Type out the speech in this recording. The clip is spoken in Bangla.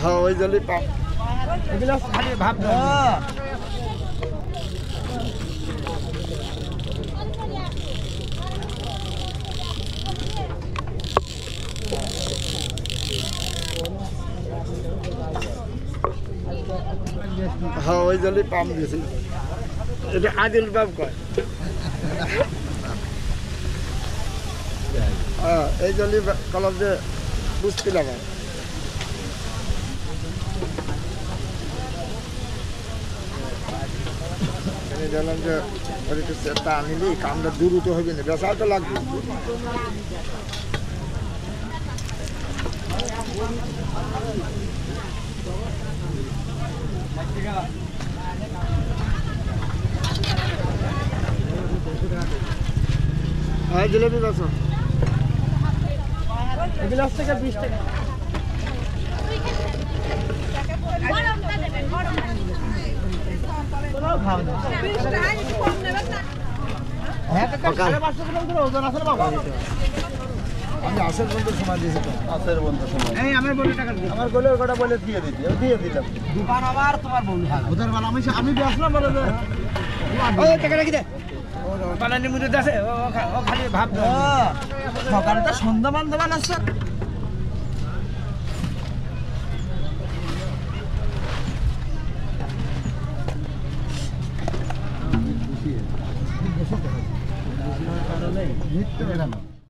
হ্যাঁ ওই জলই পাপ এগুলো খালি ভাব হ্যাঁ ওই জলই পাম দিয়েছি এটা আদিল বাপ কয় হ্যাঁ এই জলই কলম দিয়ে বুঝছিলাম জানলাম যে একটু চেষ্টা আনিলি কামটা দ্রুত হবে না বেসাল তো লাগবে হ্যাঁ জিলেবি বেসো এগুলো থেকে 20 টাকা আমি আসের বন্ধুর সময় দিয়েছি তো আসের বন্ধু সময় এই আমার বলে টাকা দিই আমার বলে ওটা বলে দিয়ে দিতে দিয়ে দিলাম দোকান আবার তোমার বন্ধু ওদের বেলা আমি বেসলাম বলে যে ওই টাকা রাখি দে বানানি মুড়ি দাসে ও খালি ভাব সকালে তো সন্ধ্যা বান্ধবান আসছে